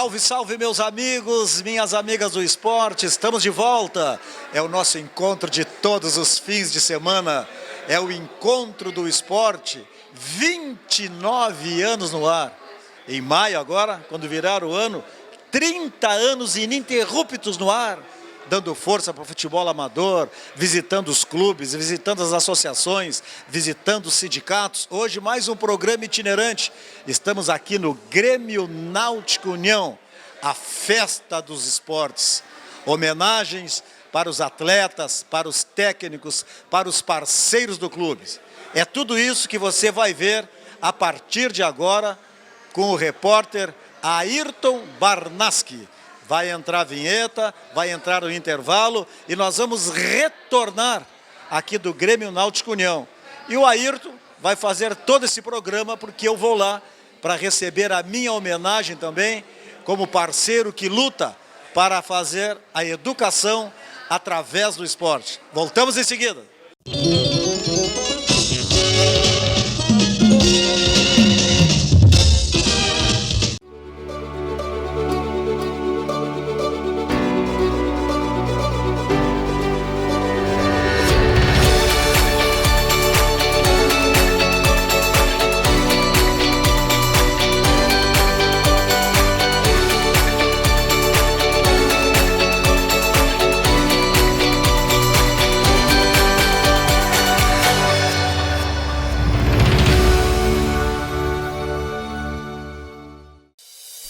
Salve, salve meus amigos, minhas amigas do esporte, estamos de volta. É o nosso encontro de todos os fins de semana, é o encontro do esporte, 29 anos no ar. Em maio agora, quando virar o ano, 30 anos ininterruptos no ar, dando força para o futebol amador, visitando os clubes, visitando as associações, visitando os sindicatos. Hoje mais um programa itinerante. Estamos aqui no Grêmio Náutico União, a festa dos esportes. Homenagens para os atletas, para os técnicos, para os parceiros do clube. É tudo isso que você vai ver a partir de agora com o repórter Ayrton Barnaski. Vai entrar a vinheta, vai entrar o intervalo e nós vamos retornar aqui do Grêmio Náutico União. E o Ayrton vai fazer todo esse programa porque eu vou lá para receber a minha homenagem também como parceiro que luta para fazer a educação através do esporte. Voltamos em seguida.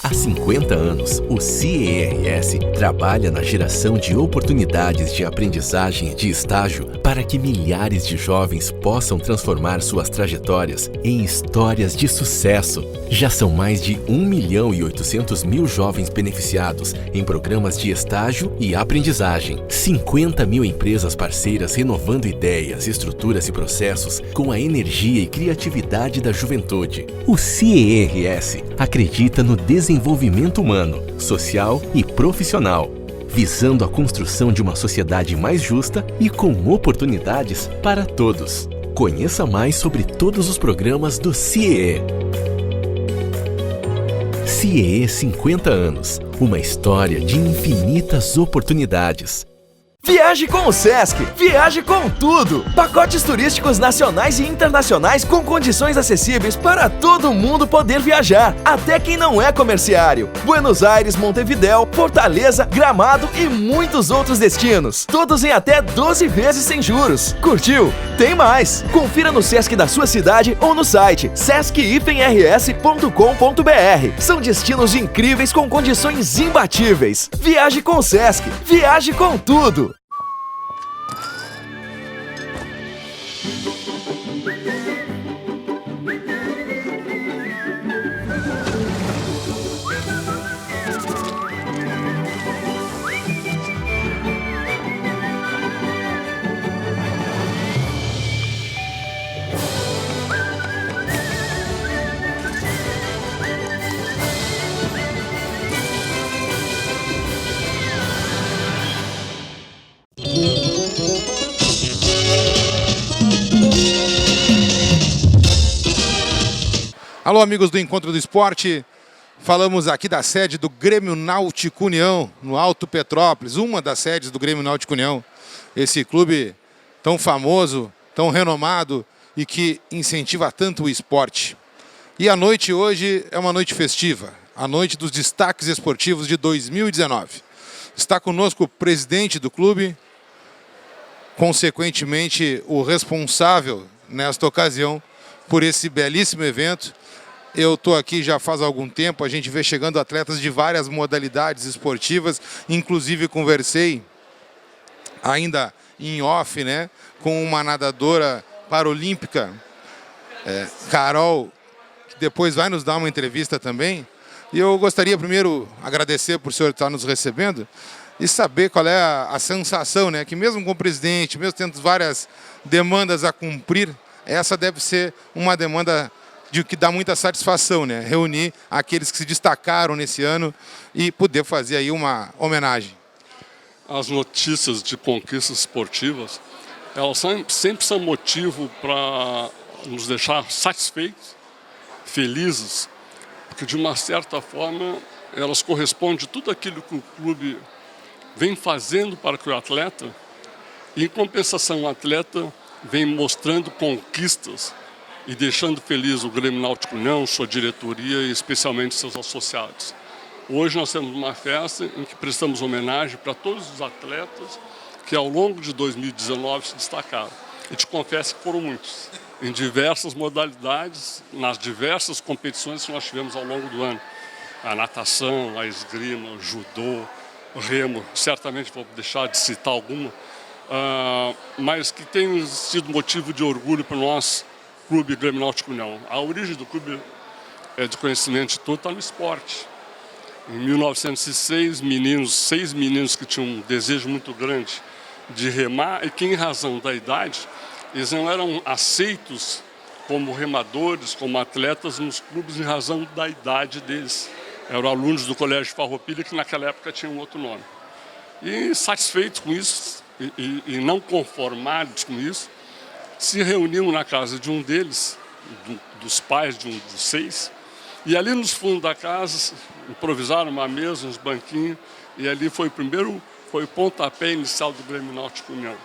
Há 50 anos, o CIERS trabalha na geração de oportunidades de aprendizagem e de estágio para que milhares de jovens possam transformar suas trajetórias em histórias de sucesso. Já são mais de 1.800.000 jovens beneficiados em programas de estágio e aprendizagem. 50 mil empresas parceiras renovando ideias, estruturas e processos com a energia e criatividade da juventude. O CIERS acredita no desenvolvimento humano, social e profissional, visando a construção de uma sociedade mais justa e com oportunidades para todos. Conheça mais sobre todos os programas do CIE. CIE 50 anos, uma história de infinitas oportunidades. Viaje com o Sesc, viaje com tudo! Pacotes turísticos nacionais e internacionais com condições acessíveis para todo mundo poder viajar, até quem não é comerciário. Buenos Aires, Montevidéu, Fortaleza, Gramado e muitos outros destinos. Todos em até 12 vezes sem juros. Curtiu? Tem mais! Confira no Sesc da sua cidade ou no site sesc-rs.com.br. São destinos incríveis com condições imbatíveis. Viaje com o Sesc, viaje com tudo! Alô, amigos do Encontro do Esporte, falamos aqui da sede do Grêmio Náutico União, no Alto Petrópolis, uma das sedes do Grêmio Náutico União. Esse clube tão famoso, tão renomado e que incentiva tanto o esporte. E a noite hoje é uma noite festiva, a noite dos destaques esportivos de 2019. Está conosco o presidente do clube, consequentemente o responsável nesta ocasião por esse belíssimo evento. Eu estou aqui já faz algum tempo, a gente vê chegando atletas de várias modalidades esportivas, inclusive conversei ainda em off, né, com uma nadadora paralímpica, Carol, que depois vai nos dar uma entrevista também. E eu gostaria primeiro agradecer por o senhor estar nos recebendo e saber qual é a sensação, né, que mesmo com o presidente, mesmo tendo várias demandas a cumprir, essa deve ser uma demanda de que dá muita satisfação, né? Reunir aqueles que se destacaram nesse ano e poder fazer aí uma homenagem. As notícias de conquistas esportivas, elas sempre são motivo para nos deixar satisfeitos, felizes, porque de uma certa forma elas correspondem a tudo aquilo que o clube vem fazendo para que o atleta, e em compensação o atleta vem mostrando conquistas e deixando feliz o Grêmio Náutico União, sua diretoria e especialmente seus associados. Hoje nós temos uma festa em que prestamos homenagem para todos os atletas que ao longo de 2019 se destacaram. E te confesso que foram muitos, em diversas modalidades, nas diversas competições que nós tivemos ao longo do ano. A natação, a esgrima, o judô, o remo, certamente vou deixar de citar alguma, mas que tem sido motivo de orgulho para nós, Clube Grêmio Náutico União. A origem do clube de conhecimento de todo está no esporte. Em 1906, seis meninos que tinham um desejo muito grande de remar e que, em razão da idade, eles não eram aceitos como remadores, como atletas nos clubes em razão da idade deles. Eram alunos do Colégio Farroupilha, que naquela época tinham um outro nome. E satisfeitos com isso e não conformados com isso, se reuniam na casa de um deles, dos pais de um dos seis, e ali nos fundos da casa improvisaram uma mesa, uns banquinhos, e ali foi o pontapé inicial do Grêmio Náutico União.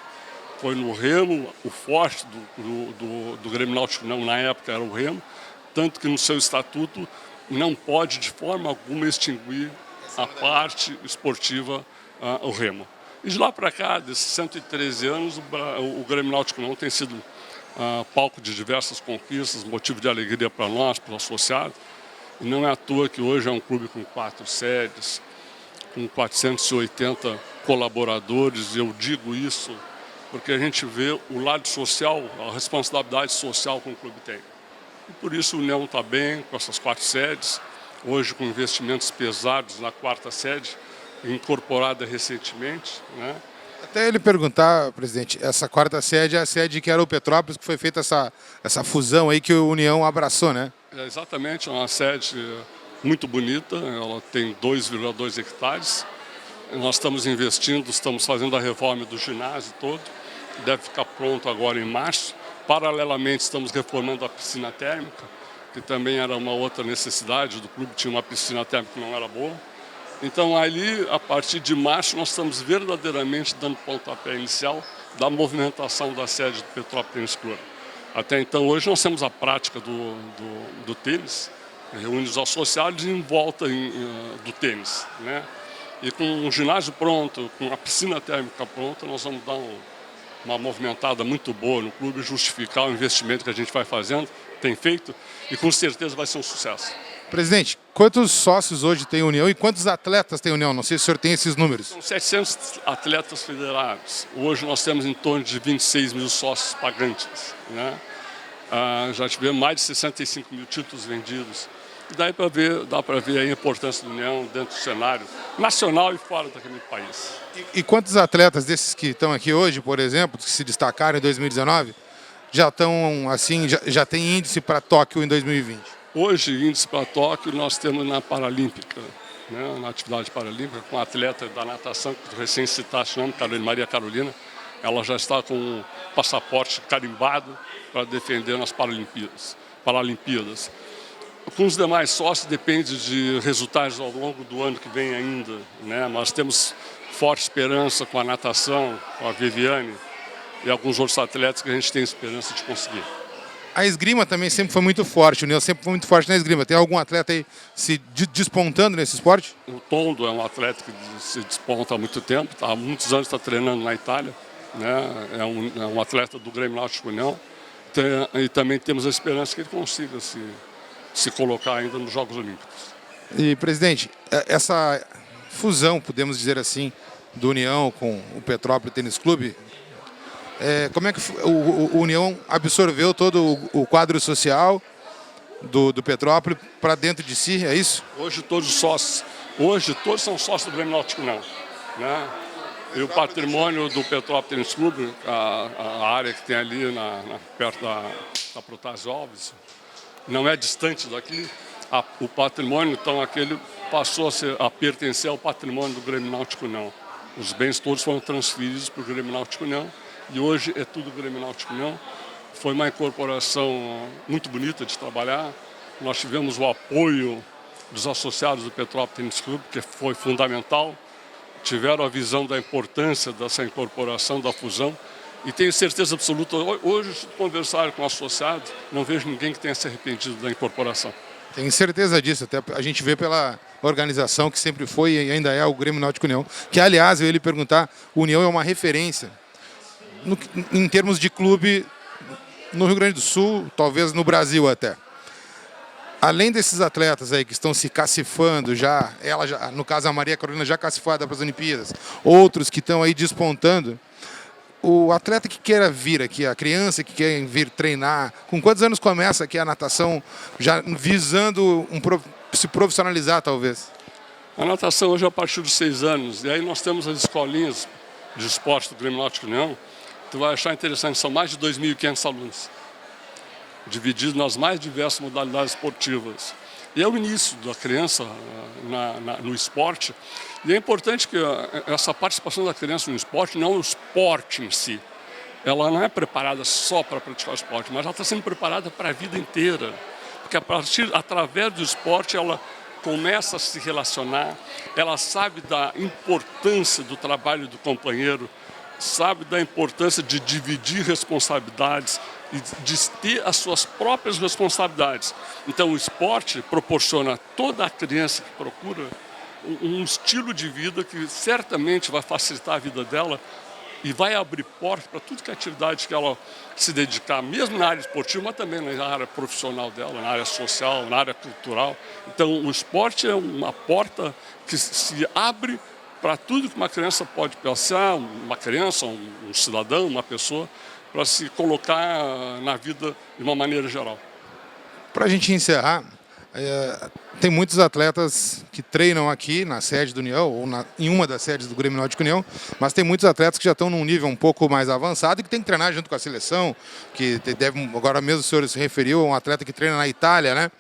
Foi no remo, o forte do Grêmio Náutico União na época era o remo, tanto que no seu estatuto não pode de forma alguma extinguir a parte esportiva, o remo. E de lá para cá, desses 113 anos, o Grêmio Náutico União tem sido palco de diversas conquistas, motivo de alegria para nós, para os associados. E não é à toa que hoje é um clube com 4 sedes, com 480 colaboradores. Eu digo isso porque a gente vê o lado social, a responsabilidade social que o clube tem. E por isso o União está bem com essas 4 sedes, hoje com investimentos pesados na 4ª sede, incorporada recentemente, né? Até ele perguntar, presidente, essa 4ª sede é a sede que era o Petrópolis, que foi feita essa fusão aí que o União abraçou, né? É exatamente, é uma sede muito bonita, ela tem 2,2 hectares. Nós estamos investindo, estamos fazendo a reforma do ginásio todo, deve ficar pronto agora em março. Paralelamente, estamos reformando a piscina térmica, que também era uma outra necessidade do clube, tinha uma piscina térmica que não era boa. Então, ali, a partir de março, nós estamos verdadeiramente dando pontapé inicial da movimentação da sede do Petrópolis Tênis Clube. Até então, hoje, nós temos a prática do tênis, reúne os associados em volta do tênis, né? E com um ginásio pronto, com a piscina térmica pronta, nós vamos dar uma movimentada muito boa no clube, justificar o investimento que a gente vai fazendo, tem feito, e com certeza vai ser um sucesso. Presidente, quantos sócios hoje tem a União e quantos atletas tem a União? Não sei se o senhor tem esses números. São 700 atletas federados. Hoje nós temos em torno de 26 mil sócios pagantes, né? Já tivemos mais de 65 mil títulos vendidos. E dá para ver a importância da União dentro do cenário nacional e fora daquele país. E quantos atletas desses que estão aqui hoje, por exemplo, que se destacaram em 2019, já estão assim, já tem índice para Tóquio em 2020? Hoje, índice para Tóquio, nós temos na Paralímpica, né, na atividade paralímpica, com a atleta da natação, que tu recém citaste o nome, Maria Carolina. Ela já está com um passaporte carimbado para defender nas Paralimpíadas. Com os demais sócios, depende de resultados ao longo do ano que vem ainda, né? Nós temos forte esperança com a natação, com a Viviane e alguns outros atletas que a gente tem esperança de conseguir. A esgrima também sempre foi muito forte, o União sempre foi muito forte na esgrima. Tem algum atleta aí se despontando nesse esporte? O Tondo é um atleta que se desponta há muito tempo, há muitos anos está treinando na Itália, né? É um atleta do Grêmio Náutico União. E também temos a esperança que ele consiga se colocar ainda nos Jogos Olímpicos. E, presidente, essa fusão, podemos dizer assim, do União com o Petrópolis Tênis Clube, como é que o União absorveu todo o quadro social do Petrópolis para dentro de si, é isso? Hoje todos são sócios do Grêmio Náutico União, né? E o patrimônio do Petrópolis Tênis Clube, a área que tem ali perto da Protásio Alves, não é distante daqui. O patrimônio, então, aquele passou a pertencer ao patrimônio do Grêmio Náutico União. Os bens todos foram transferidos para o Grêmio Náutico União e hoje é tudo Grêmio Náutico União. Foi uma incorporação muito bonita de trabalhar. Nós tivemos o apoio dos associados do Petrópolis Tênis Clube, que foi fundamental, tiveram a visão da importância dessa incorporação, da fusão, e tenho certeza absoluta, hoje, se conversar com associados, não vejo ninguém que tenha se arrependido da incorporação. Tenho certeza disso, até a gente vê pela organização que sempre foi e ainda é o Grêmio Náutico União, que aliás, eu ia lhe perguntar, o União é uma referência em termos de clube no Rio Grande do Sul, talvez no Brasil até. Além desses atletas aí que estão se cacifando já, no caso a Maria Carolina já cacifada para as Olimpíadas, outros que estão aí despontando, o atleta que queira vir aqui, a criança que quer vir treinar, com quantos anos começa aqui a natação, já visando se profissionalizar talvez? A natação hoje é a partir dos 6 anos, e aí nós temos as escolinhas de esporte do Grêmio Náutico União. Tu vai achar interessante, são mais de 2.500 alunos, divididos nas mais diversas modalidades esportivas. E é o início da criança no esporte. E é importante que essa participação da criança no esporte, não o esporte em si, ela não é preparada só para praticar o esporte, mas ela está sendo preparada para a vida inteira. Porque através do esporte ela começa a se relacionar, ela sabe da importância do trabalho do companheiro, sabe da importância de dividir responsabilidades e de ter as suas próprias responsabilidades. Então o esporte proporciona a toda a criança que procura um estilo de vida que certamente vai facilitar a vida dela e vai abrir portas para tudo que é atividade que ela se dedicar, mesmo na área esportiva, mas também na área profissional dela, na área social, na área cultural. Então o esporte é uma porta que se abre para tudo que uma criança pode pensar, uma criança, um cidadão, uma pessoa, para se colocar na vida de uma maneira geral. Para a gente encerrar, tem muitos atletas que treinam aqui na sede do União, ou em uma das sedes do Grêmio Náutico União, mas tem muitos atletas que já estão num nível um pouco mais avançado e que tem que treinar junto com a seleção, que agora mesmo o senhor se referiu a um atleta que treina na Itália, né?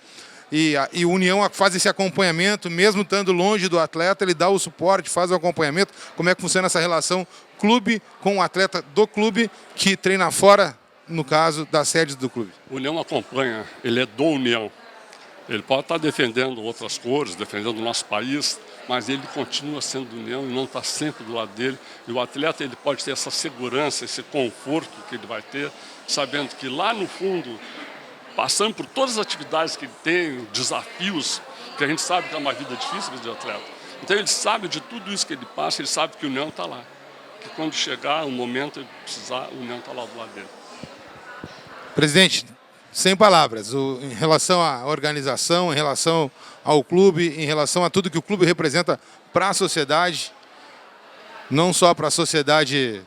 E o União faz esse acompanhamento, mesmo estando longe do atleta, ele dá o suporte, faz o acompanhamento. Como é que funciona essa relação clube com o atleta do clube que treina fora, no caso, da sede do clube? O União acompanha, ele é do União. Ele pode estar defendendo outras cores, defendendo o nosso país, mas ele continua sendo do União e não está sempre do lado dele. E o atleta ele pode ter essa segurança, esse conforto que ele vai ter, sabendo que lá no fundo, passando por todas as atividades que ele tem, desafios, que a gente sabe que é uma vida difícil de atleta. Então ele sabe de tudo isso que ele passa, ele sabe que o União está lá. Que quando chegar o momento ele precisar, o União está lá do lado dele. Presidente, sem palavras, em relação à organização, em relação ao clube, em relação a tudo que o clube representa para a sociedade, não só para a sociedade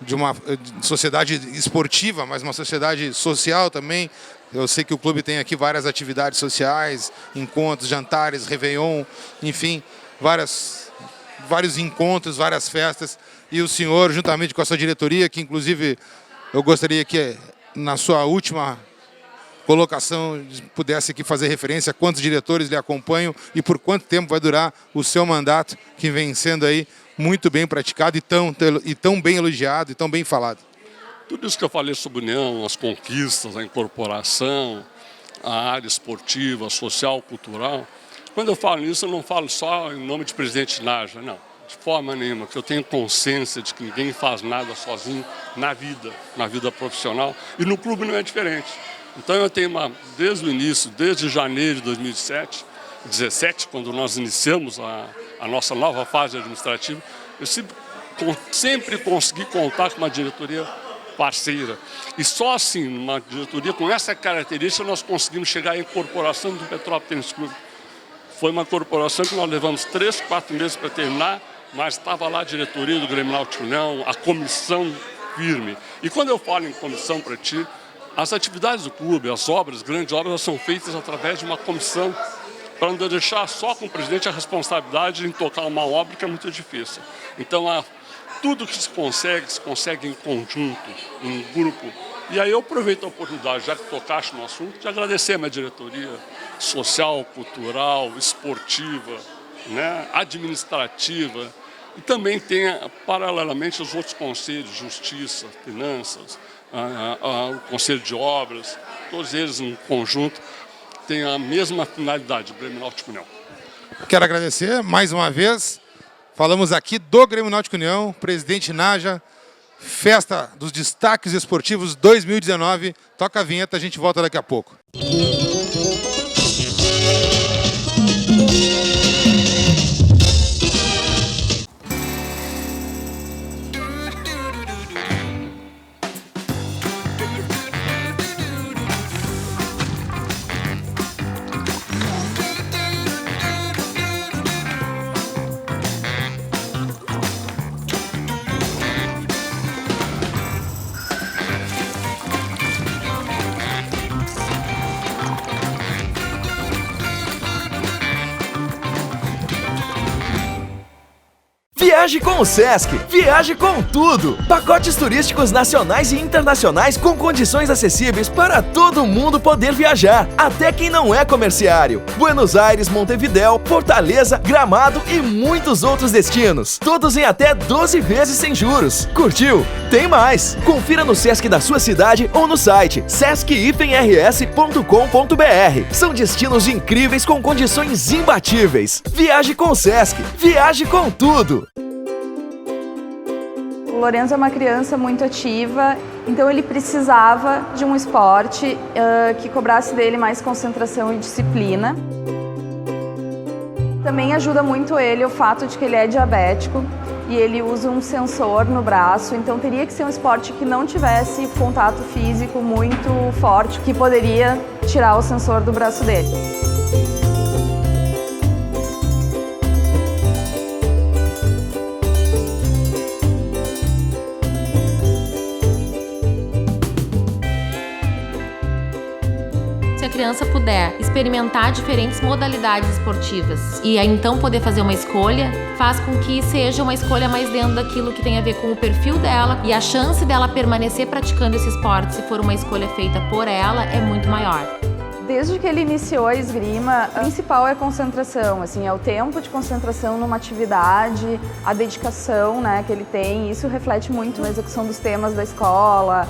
de uma sociedade esportiva, mas uma sociedade social também. Eu sei que o clube tem aqui várias atividades sociais, encontros, jantares, réveillon, enfim, vários encontros, várias festas. E o senhor, juntamente com a sua diretoria, que inclusive eu gostaria que na sua última colocação pudesse aqui fazer referência a quantos diretores lhe acompanham e por quanto tempo vai durar o seu mandato, que vem sendo aí muito bem praticado e tão bem elogiado e tão bem falado. Tudo isso que eu falei sobre a União, as conquistas, a incorporação, a área esportiva, social, cultural, quando eu falo nisso, eu não falo só em nome de presidente Naja, não, de forma nenhuma, que eu tenho consciência de que ninguém faz nada sozinho na vida profissional, e no clube não é diferente. Então eu tenho desde o início, desde janeiro de 2017, quando nós iniciamos a nossa nova fase administrativa, eu sempre consegui contar com uma diretoria parceira. E só assim, uma diretoria com essa característica, nós conseguimos chegar à incorporação do Petrópolis Tênis Clube. Foi uma corporação que nós levamos 3, 4 meses para terminar, mas estava lá a diretoria do Grêmio Náutico União, a comissão firme. E quando eu falo em comissão para ti, as atividades do clube, as obras, grandes obras, são feitas através de uma comissão, para não deixar só com o presidente a responsabilidade em tocar uma obra que é muito difícil. Então, tudo que se consegue em conjunto, em grupo. E aí eu aproveito a oportunidade, já que tocaste no assunto, de agradecer a minha diretoria social, cultural, esportiva, né, administrativa, e também tem, paralelamente, os outros conselhos, justiça, finanças, o conselho de obras, todos eles em conjunto, tem a mesma finalidade, o Grêmio Náutico União. Quero agradecer mais uma vez. Falamos aqui do Grêmio Náutico União, presidente Naja, Festa dos Destaques Esportivos 2019. Toca a vinheta, a gente volta daqui a pouco. Viaje com o Sesc, viaje com tudo! Pacotes turísticos nacionais e internacionais com condições acessíveis para todo mundo poder viajar, até quem não é comerciário. Buenos Aires, Montevidéu, Fortaleza, Gramado e muitos outros destinos. Todos em até 12 vezes sem juros. Curtiu? Tem mais! Confira no Sesc da sua cidade ou no site sesc-rs.com.br. São destinos incríveis com condições imbatíveis. Viaje com o Sesc, viaje com tudo! O Lorenzo é uma criança muito ativa, então ele precisava de um esporte que cobrasse dele mais concentração e disciplina. Também ajuda muito ele o fato de que ele é diabético e ele usa um sensor no braço, então teria que ser um esporte que não tivesse contato físico muito forte, que poderia tirar o sensor do braço dele. Se a criança puder experimentar diferentes modalidades esportivas e aí então poder fazer uma escolha, faz com que seja uma escolha mais dentro daquilo que tem a ver com o perfil dela, e a chance dela permanecer praticando esse esporte, se for uma escolha feita por ela, é muito maior. Desde que ele iniciou a esgrima, o principal é a concentração, assim, é o tempo de concentração numa atividade, a dedicação, né, que ele tem. Isso reflete muito na execução dos temas da escola,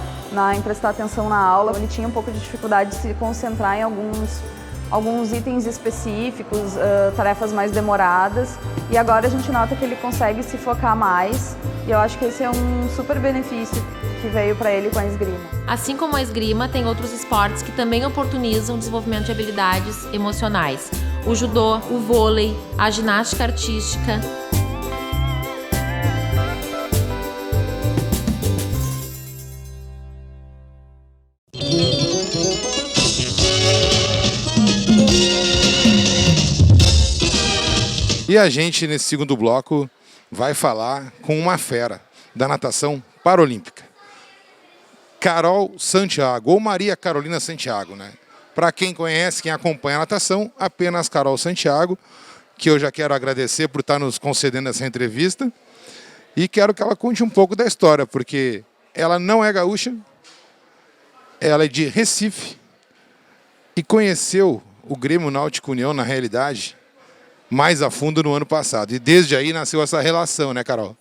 em prestar atenção na aula. Ele tinha um pouco de dificuldade de se concentrar em alguns itens específicos, tarefas mais demoradas, e agora a gente nota que ele consegue se focar mais, e eu acho que esse é um super benefício que veio para ele com a esgrima. Assim como a esgrima, tem outros esportes que também oportunizam o desenvolvimento de habilidades emocionais. O judô, o vôlei, a ginástica artística. E a gente, nesse segundo bloco, vai falar com uma fera da natação paralímpica. Carol Santiago, ou Maria Carolina Santiago, né? Para quem conhece, quem acompanha a natação, apenas Carol Santiago, que eu já quero agradecer por estar nos concedendo essa entrevista. E quero que ela conte um pouco da história, porque ela não é gaúcha, ela é de Recife e conheceu o Grêmio Náutico União, na realidade, mais a fundo no ano passado. E desde aí nasceu essa relação, né, Carol?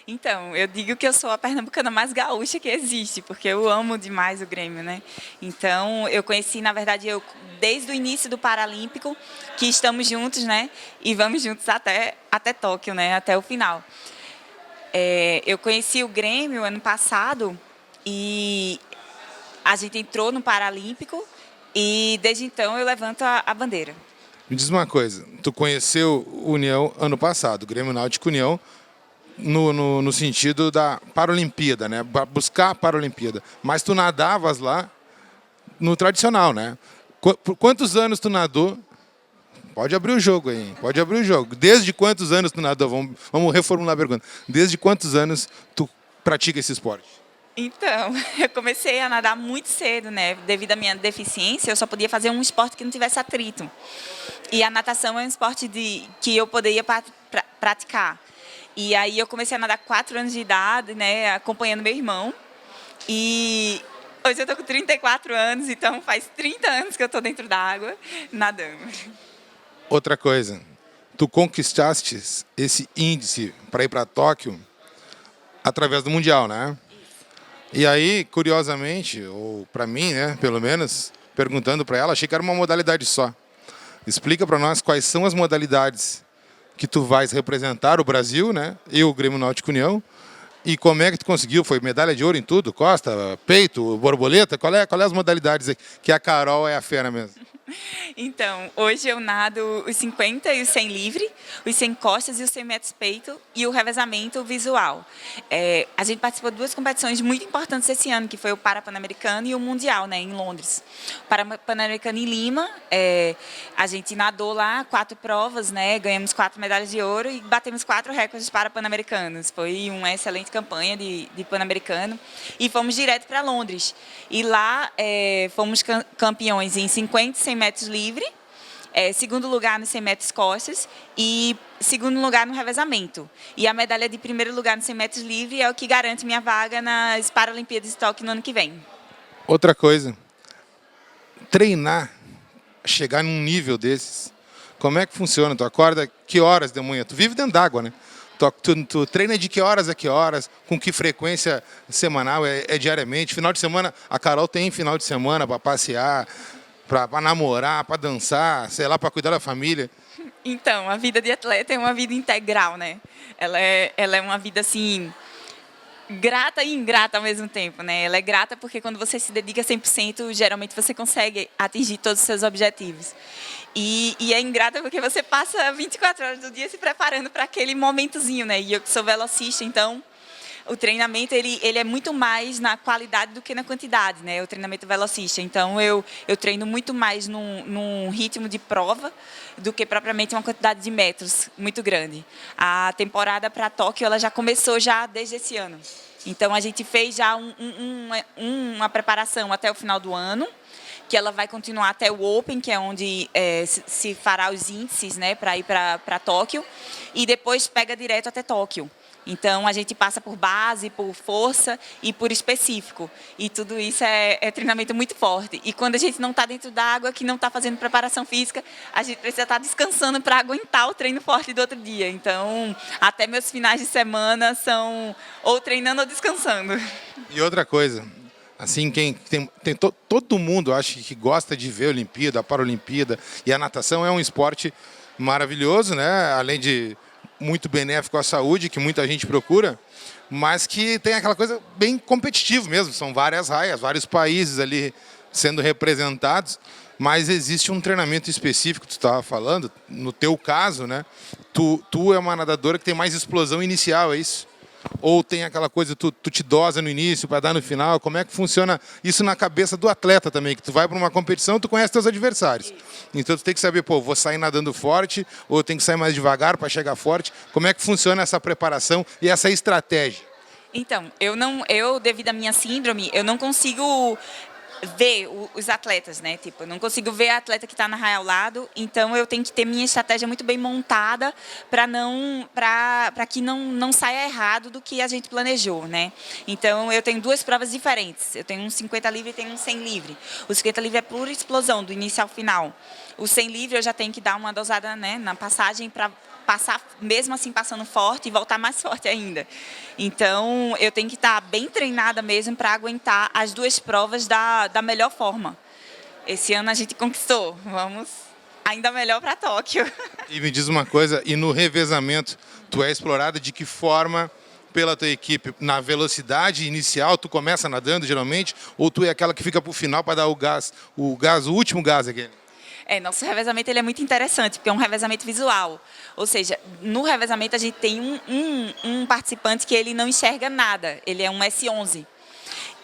Então, eu digo que eu sou a pernambucana mais gaúcha que existe, porque eu amo demais o Grêmio, né? Então, eu conheci, na verdade, desde o início do Paralímpico, que estamos juntos, né? E vamos juntos até Tóquio, né? Até o final. Eu conheci o Grêmio ano passado e a gente entrou no Paralímpico e desde então eu levanto a bandeira. Me diz uma coisa, tu conheceu o União ano passado, o Grêmio Náutico União, no sentido da Paralimpíada, né? Buscar a Paralimpíada. Mas tu nadavas lá no tradicional, né? Por quantos anos tu nadou? Pode abrir o jogo aí, pode abrir o jogo. Desde quantos anos tu nadou? Vamos reformular a pergunta. Desde quantos anos tu pratica esse esporte? Então, eu comecei a nadar muito cedo, né? Devido à minha deficiência, eu só podia fazer um esporte que não tivesse atrito. E a natação é um esporte que eu poderia praticar. E aí eu comecei a nadar com 4 anos de idade, né? Acompanhando meu irmão. E hoje eu estou com 34 anos, então faz 30 anos que eu estou dentro da água, nadando. Outra coisa, tu conquistaste esse índice para ir para Tóquio através do Mundial, né? E aí, curiosamente, ou para mim, né, pelo menos, perguntando para ela, achei que era uma modalidade só. Explica para nós quais são as modalidades que tu vais representar o Brasil, né? E o Grêmio Náutico União. E como é que tu conseguiu? Foi medalha de ouro em tudo? Costa, peito, borboleta? Qual é as modalidades que a Carol é a fera mesmo? Então, hoje eu nado os 50 e os 100 livre, os 100 costas e os 100 metros peito e o revezamento visual. A gente participou de 2 competições muito importantes esse ano, que foi o Pan-Americano e o Mundial, né, em Londres. O Pan-Americano em Lima, a gente nadou lá 4 provas, né, ganhamos 4 medalhas de ouro e batemos 4 recordes para Pan-Americanos. Foi uma excelente campanha de Pan-Americano e fomos direto para Londres. E lá fomos campeões em 50 e 100 metros livre, segundo lugar nos 100 metros costas e segundo lugar no revezamento. E a medalha de primeiro lugar nos 100 metros livre é o que garante minha vaga nas Paralimpíadas de Tóquio no ano que vem. Outra coisa, treinar, chegar num nível desses, como é que funciona? Tu acorda que horas de manhã? Tu vive dentro d'água, né? Tu treina de que horas a que horas? Com que frequência semanal? É diariamente? Final de semana, a Carol tem final de semana para passear, para namorar, para dançar, sei lá, para cuidar da família. Então, a vida de atleta é uma vida integral, né? Ela é uma vida, assim, grata e ingrata ao mesmo tempo, né? Ela é grata porque quando você se dedica 100%, geralmente você consegue atingir todos os seus objetivos. E é ingrata porque você passa 24 horas do dia se preparando para aquele momentozinho, né? E eu que sou velocista, então o treinamento ele é muito mais na qualidade do que na quantidade, né? O treinamento velocista. Então eu treino muito mais num ritmo de prova do que propriamente uma quantidade de metros muito grande. A temporada para Tóquio ela já começou já desde esse ano. Então a gente fez já uma preparação até o final do ano, que ela vai continuar até o Open, que é onde se fará os índices, né, para ir para Tóquio, e depois pega direto até Tóquio. Então, a gente passa por base, por força e por específico. E tudo isso é treinamento muito forte. E quando a gente não está dentro da água, que não está fazendo preparação física, a gente precisa estar descansando para aguentar o treino forte do outro dia. Então, até meus finais de semana são ou treinando ou descansando. E outra coisa, assim, todo mundo acha que gosta de ver a Olimpíada, a Paralimpíada, e a natação é um esporte maravilhoso, né? Além de muito benéfico à saúde, que muita gente procura, mas que tem aquela coisa bem competitiva mesmo. São várias raias, vários países ali sendo representados, mas existe um treinamento específico, tu estava falando, no teu caso, né? Tu é uma nadadora que tem mais explosão inicial, é isso? Ou tem aquela coisa, tu te dosa no início para dar no final? Como é que funciona isso na cabeça do atleta também? Que tu vai para uma competição, tu conhece teus adversários. Então tu tem que saber, vou sair nadando forte ou tenho que sair mais devagar para chegar forte. Como é que funciona essa preparação e essa estratégia? Então, eu devido à minha síndrome, eu não consigo ver os atletas, né? Tipo, eu não consigo ver a atleta que está na raia ao lado, então eu tenho que ter minha estratégia muito bem montada para que não saia errado do que a gente planejou, né? Então eu tenho 2 provas diferentes. Eu tenho um 50 livre e tenho um 100 livre. O 50 livre é pura explosão, do início ao final. O 100 livre eu já tenho que dar uma dosada, né, na passagem para passar, mesmo assim passando forte e voltar mais forte ainda. Então, eu tenho que estar bem treinada mesmo para aguentar as 2 provas da melhor forma. Esse ano a gente conquistou. Vamos ainda melhor para Tóquio. E me diz uma coisa, e no revezamento, tu é explorada de que forma pela tua equipe? Na velocidade inicial, tu começa nadando geralmente, ou tu é aquela que fica para o final para dar o último gás aquele? Nosso revezamento ele é muito interessante, porque é um revezamento visual. Ou seja, no revezamento a gente tem um participante que ele não enxerga nada, ele é um S11.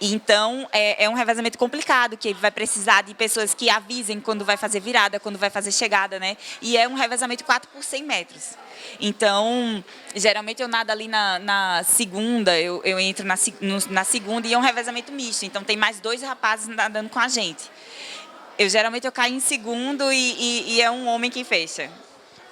Então, é um revezamento complicado, que vai precisar de pessoas que avisem quando vai fazer virada, quando vai fazer chegada, né? E é um revezamento 4 por 100 metros. Então, geralmente eu nado ali na segunda, eu entro na segunda e é um revezamento misto. Então, tem mais 2 rapazes nadando com a gente. Geralmente eu caio em segundo e é um homem que fecha.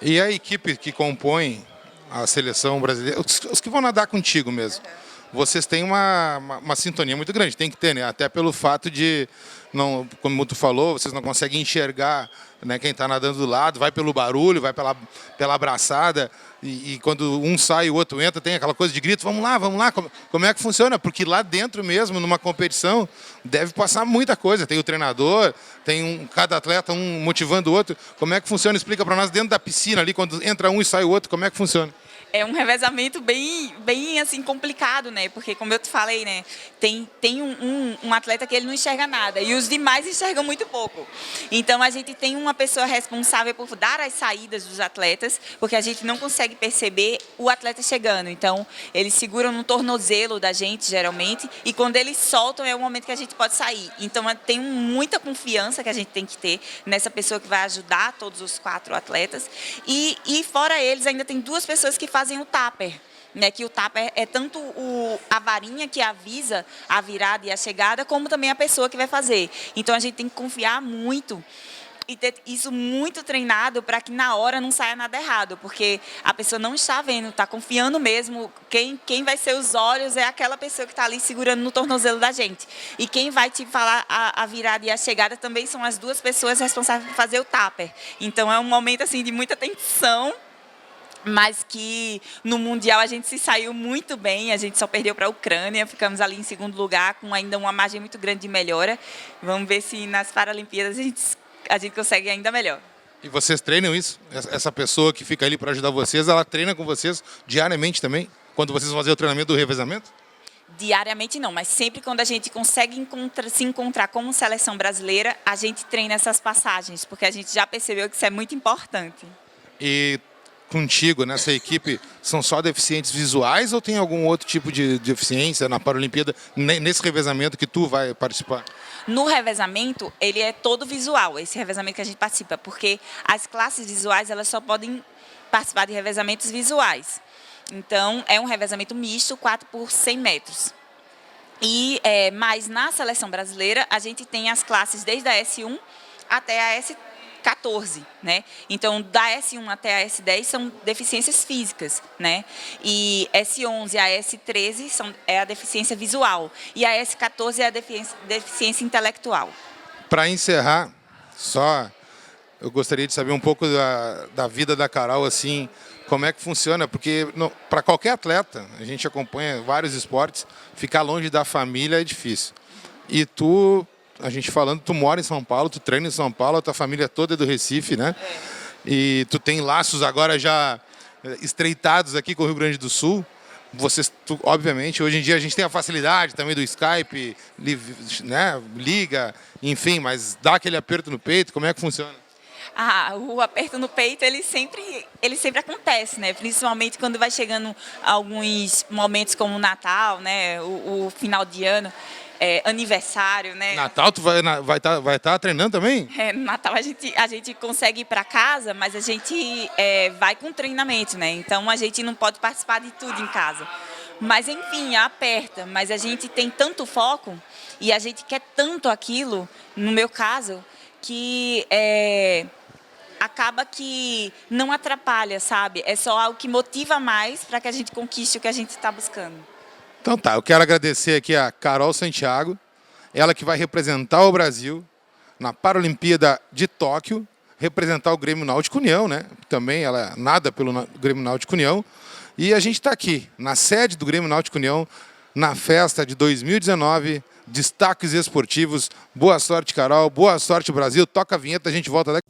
E a equipe que compõe a seleção brasileira, os que vão nadar contigo mesmo, vocês têm uma sintonia muito grande, tem que ter, né? Até pelo fato de, não, como tu falou, vocês não conseguem enxergar, né, quem está nadando do lado, vai pelo barulho, vai pela abraçada, e quando um sai e o outro entra, tem aquela coisa de grito, vamos lá, como é que funciona? Porque lá dentro mesmo, numa competição, deve passar muita coisa, tem o treinador, tem cada atleta um motivando o outro, como é que funciona? Explica para nós, dentro da piscina ali, quando entra um e sai o outro, como é que funciona? É um revezamento bem assim, complicado, né? Porque, como eu te falei, né? Tem um atleta que ele não enxerga nada e os demais enxergam muito pouco. Então, a gente tem uma pessoa responsável por dar as saídas dos atletas, porque a gente não consegue perceber o atleta chegando. Então, eles seguram no tornozelo da gente, geralmente, e quando eles soltam é o momento que a gente pode sair. Então, tem muita confiança que a gente tem que ter nessa pessoa que vai ajudar todos os 4 atletas. E fora eles, ainda tem 2 pessoas que fazem o tupper, né? Que o tupper é tanto a varinha que avisa a virada e a chegada, como também a pessoa que vai fazer. Então a gente tem que confiar muito e ter isso muito treinado para que na hora não saia nada errado, porque a pessoa não está vendo, está confiando mesmo. Quem vai ser os olhos é aquela pessoa que está ali segurando no tornozelo da gente. E quem vai te falar a virada e a chegada também são as 2 pessoas responsáveis por fazer o tupper. Então é um momento assim de muita tensão, mas que no Mundial a gente se saiu muito bem, a gente só perdeu para a Ucrânia, ficamos ali em 2º lugar, com ainda uma margem muito grande de melhora. Vamos ver se nas Paralimpíadas a gente consegue ainda melhor. E vocês treinam isso? Essa pessoa que fica ali para ajudar vocês, ela treina com vocês diariamente também? Quando vocês vão fazer o treinamento do revezamento? Diariamente não, mas sempre quando a gente consegue se encontrar como seleção brasileira, a gente treina essas passagens, porque a gente já percebeu que isso é muito importante. E contigo, nessa equipe, são só deficientes visuais ou tem algum outro tipo de deficiência na Paralimpíada, nesse revezamento que tu vai participar? No revezamento, ele é todo visual, esse revezamento que a gente participa, porque as classes visuais elas só podem participar de revezamentos visuais. Então, é um revezamento misto, 4 por 100 metros. Mas na seleção brasileira, a gente tem as classes desde a S1 até a S14, né? Então, da S1 até a S10 são deficiências físicas, né? E S11 a S13 é a deficiência visual. E a S14 é a deficiência intelectual. Para encerrar, eu gostaria de saber um pouco da vida da Carol, assim, como é que funciona, porque para qualquer atleta, a gente acompanha vários esportes, ficar longe da família é difícil. E a gente falando, tu mora em São Paulo, tu treina em São Paulo, a tua família toda é do Recife, né? É. E tu tem laços agora já estreitados aqui com o Rio Grande do Sul. Obviamente, hoje em dia a gente tem a facilidade também do Skype, né? Liga, enfim, mas dá aquele aperto no peito, como é que funciona? O aperto no peito, ele sempre acontece, né? Principalmente quando vai chegando alguns momentos como o Natal, né? O final de ano, aniversário, né? Natal, tu vai tá treinando também? No Natal a gente consegue ir para casa, mas a gente vai com treinamento, né? Então a gente não pode participar de tudo em casa. Mas enfim, aperta. Mas a gente tem tanto foco e a gente quer tanto aquilo, no meu caso, que acaba que não atrapalha, sabe? É só algo que motiva mais para que a gente conquiste o que a gente está buscando. Então tá, eu quero agradecer aqui a Carol Santiago, ela que vai representar o Brasil na Paralimpíada de Tóquio, representar o Grêmio Náutico União, né? Também ela nada pelo Grêmio Náutico União. E a gente está aqui, na sede do Grêmio Náutico União, na festa de 2019, destaques esportivos. Boa sorte, Carol. Boa sorte, Brasil. Toca a vinheta, a gente volta daqui.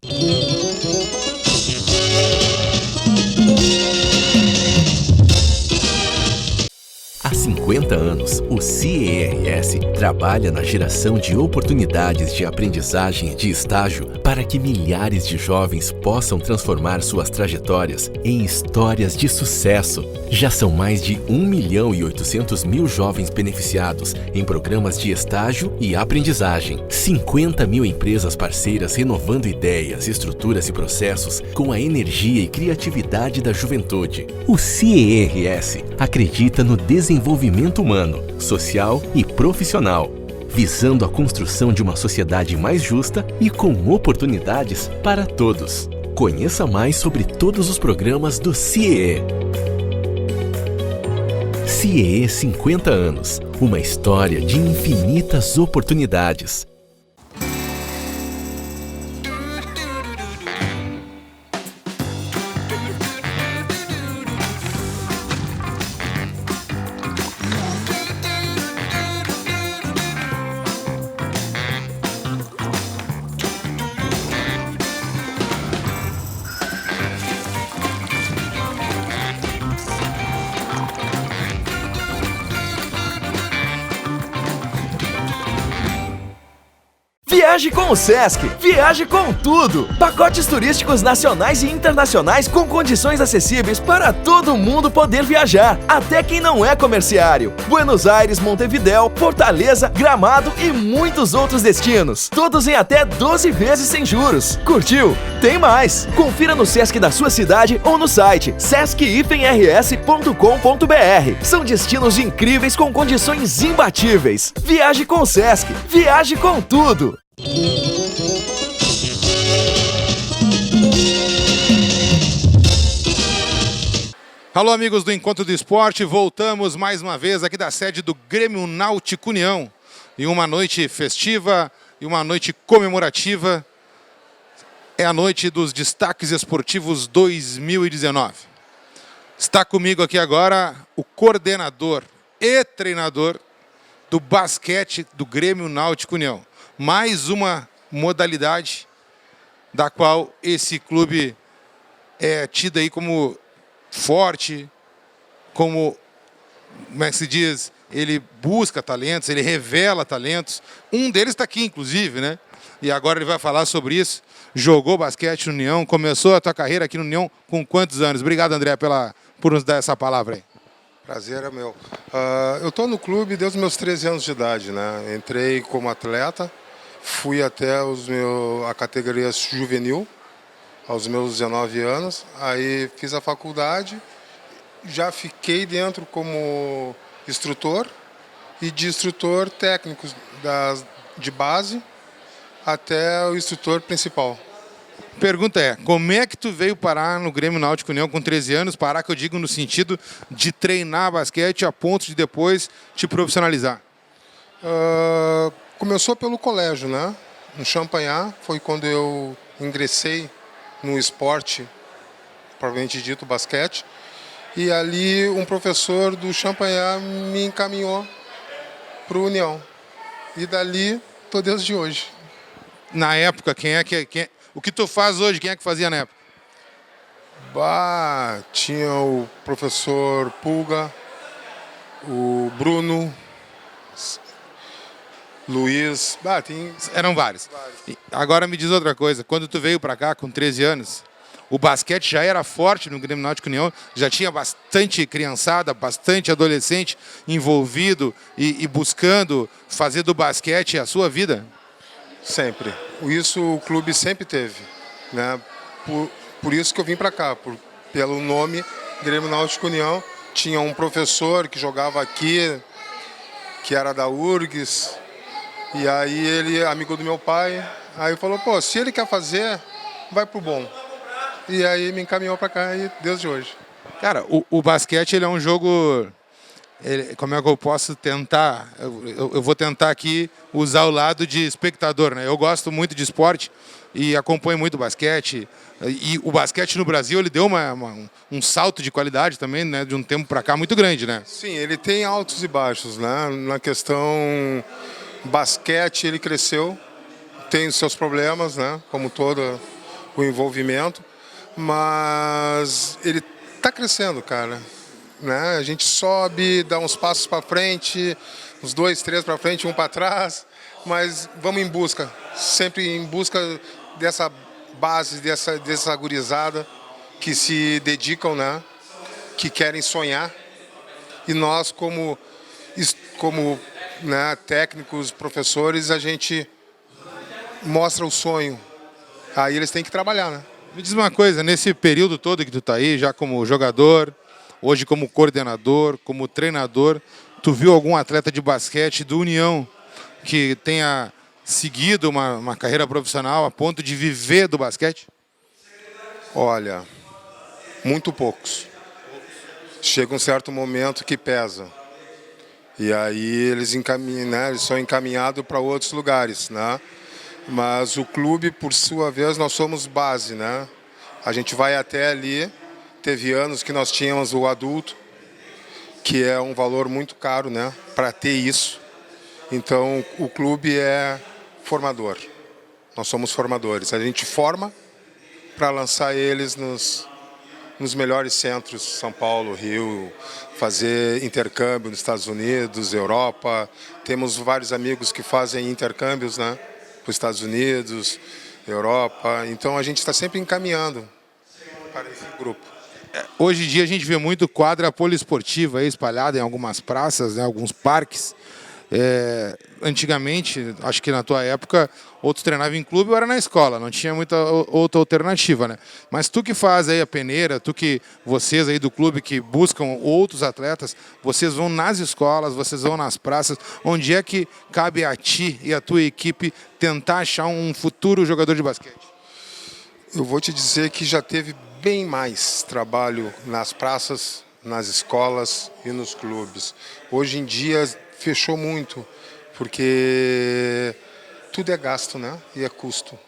Há 50 anos, o CERS trabalha na geração de oportunidades de aprendizagem e de estágio para que milhares de jovens possam transformar suas trajetórias em histórias de sucesso. Já são mais de 1.800.000 jovens beneficiados em programas de estágio e aprendizagem. 50 mil empresas parceiras renovando ideias, estruturas e processos com a energia e criatividade da juventude. O CERS acredita no desenvolvimento humano, social e profissional, visando a construção de uma sociedade mais justa e com oportunidades para todos. Conheça mais sobre todos os programas do CIE. CIEE 50 anos. Uma história de infinitas oportunidades. Viaje com o Sesc, viaje com tudo! Pacotes turísticos nacionais e internacionais com condições acessíveis para todo mundo poder viajar, até quem não é comerciário. Buenos Aires, Montevidéu, Fortaleza, Gramado e muitos outros destinos. Todos em até 12 vezes sem juros. Curtiu? Tem mais! Confira no Sesc da sua cidade ou no site sesc-rs.com.br. São destinos incríveis com condições imbatíveis. Viaje com o Sesc, viaje com tudo! Alô, amigos do Encontro do Esporte, voltamos mais uma vez aqui da sede do Grêmio Náutico União. E uma noite festiva e uma noite comemorativa. É a noite dos destaques esportivos 2019. Está comigo aqui agora o coordenador e treinador do basquete do Grêmio Náutico União. Mais uma modalidade da qual esse clube é tido aí como forte, como é que se diz, ele busca talentos, ele revela talentos. Um deles está aqui, inclusive, né? E agora ele vai falar sobre isso. Jogou basquete no União, começou a tua carreira aqui no União com quantos anos? Obrigado, André, por nos dar essa palavra aí. Prazer é meu. Eu estou no clube desde os meus 13 anos de idade, né? Entrei como atleta, fui até a categoria juvenil, aos meus 19 anos. Aí fiz a faculdade, já fiquei dentro como instrutor e de instrutor técnico de base até o instrutor principal. Pergunta é, como é que tu veio parar no Grêmio Náutico União com 13 anos? Parar, que eu digo no sentido de treinar basquete a ponto de depois te profissionalizar. Começou pelo colégio, né? No Champagnat, foi quando eu ingressei no esporte, propriamente dito, basquete. E ali um professor do Champagnat me encaminhou para o União. E dali, estou desde hoje. Na época, o que tu faz hoje, quem é que fazia na época? Tinha o professor Pulga, o Bruno, Luiz, Eram vários. Agora me diz outra coisa, quando tu veio para cá com 13 anos, o basquete já era forte no Grêmio Náutico União, já tinha bastante criançada, bastante adolescente envolvido e buscando fazer do basquete a sua vida? Sempre. Isso o clube sempre teve, né? Por isso que eu vim para cá, pelo nome Grêmio Náutico União. Tinha um professor que jogava aqui, que era da URGS, e aí ele, amigo do meu pai, aí falou, se ele quer fazer, vai pro bom. E aí me encaminhou para cá e desde hoje. Cara, o basquete ele é um jogo... como é que eu posso tentar? Eu vou tentar aqui usar o lado de espectador, né? Eu gosto muito de esporte e acompanho muito o basquete. E o basquete no Brasil ele deu um salto de qualidade também, né? De um tempo para cá muito grande, né? Sim, ele tem altos e baixos, né? Na questão basquete ele cresceu, tem os seus problemas, né? Como todo o envolvimento, mas ele está crescendo, cara. Né? A gente sobe, dá uns passos para frente, uns 2, 3 para frente, um para trás, mas vamos em busca, sempre em busca dessa base, dessa gurizada que se dedicam, né? Que querem sonhar. E nós, como né, técnicos, professores, a gente mostra o sonho. Aí eles têm que trabalhar, né? Me diz uma coisa, nesse período todo que tu tá aí, já como jogador, hoje como coordenador, como treinador, tu viu algum atleta de basquete do União que tenha seguido uma carreira profissional a ponto de viver do basquete? Olha, muito poucos. chega um certo momento que pesa. E aí eles encaminham, né, eles são encaminhados para outros lugares, né? Mas o clube, por sua vez, nós somos base, né? A gente vai até ali. Teve anos que nós tínhamos o adulto, que é um valor muito caro, né, para ter isso. Então, o clube é formador. Nós somos formadores. A gente forma para lançar eles nos melhores centros, São Paulo, Rio, fazer intercâmbio nos Estados Unidos, Europa. Temos vários amigos que fazem intercâmbios, né, para os Estados Unidos, Europa. Então, a gente está sempre encaminhando para esse grupo. Hoje em dia a gente vê muito quadra poliesportiva aí espalhada em algumas praças, né, alguns parques. Antigamente, acho que na tua época, outros treinavam em clube ou era na escola, não tinha muita outra alternativa, né? Mas tu que faz aí a peneira, vocês aí do clube que buscam outros atletas, vocês vão nas escolas, vocês vão nas praças, onde é que cabe a ti e a tua equipe tentar achar um futuro jogador de basquete? Eu vou te dizer que já teve bem mais trabalho nas praças, nas escolas e nos clubes. Hoje em dia fechou muito, porque tudo é gasto, né? E é custo.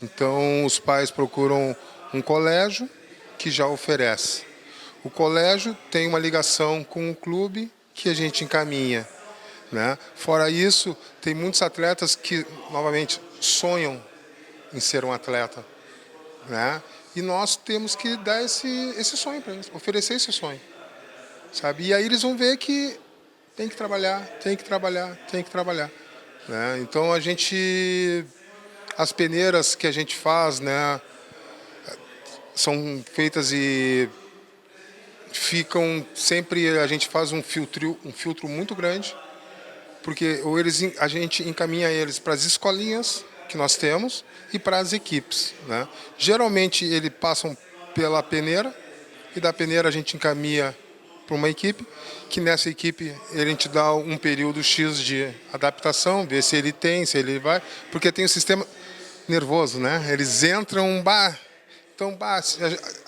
Então os pais procuram um colégio que já oferece. O colégio tem uma ligação com o clube que a gente encaminha, né? Fora isso, tem muitos atletas que, novamente, sonham em ser um atleta, né? E nós temos que dar esse sonho para eles, oferecer esse sonho, sabe? E aí eles vão ver que tem que trabalhar, tem que trabalhar, tem que trabalhar, né? Então as peneiras que a gente faz, né, são feitas e ficam sempre, a gente faz um filtro muito grande, porque a gente encaminha eles para as escolinhas que nós temos e para as equipes, né? Geralmente eles passam pela peneira e da peneira a gente encaminha para uma equipe, que nessa equipe a gente dá um período X de adaptação, ver se ele tem, se ele vai, porque tem um sistema nervoso, né? Eles entram, então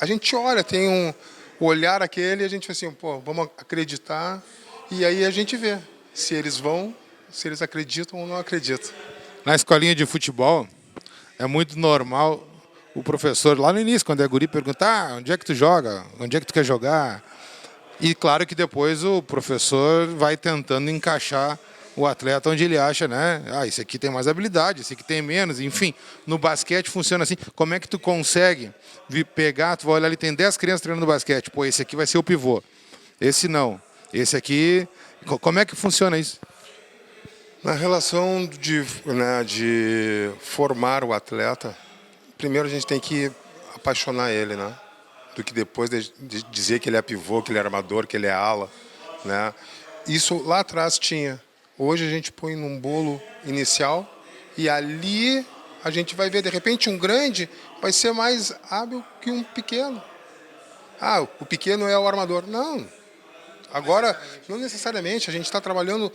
a gente olha, tem o olhar aquele, a gente fala assim, pô, vamos acreditar, e aí a gente vê se eles vão, se eles acreditam ou não acreditam. Na escolinha de futebol, é muito normal o professor, lá no início, quando é guri, perguntar onde é que tu joga, onde é que tu quer jogar. E claro que depois o professor vai tentando encaixar o atleta onde ele acha, né? Esse aqui tem mais habilidade, esse aqui tem menos. Enfim, no basquete funciona assim. Como é que tu consegue pegar, tu vai olhar ali, tem 10 crianças treinando basquete. Pô, esse aqui vai ser o pivô. Esse não. Esse aqui... Como é que funciona isso? Na relação de formar o atleta, primeiro a gente tem que apaixonar ele, né? Do que depois de dizer que ele é pivô, que ele é armador, que ele é ala, né? Isso lá atrás tinha. Hoje a gente põe num bolo inicial e ali a gente vai ver, de repente, um grande vai ser mais hábil que um pequeno. O pequeno é o armador. Não. Agora, não necessariamente. A gente está trabalhando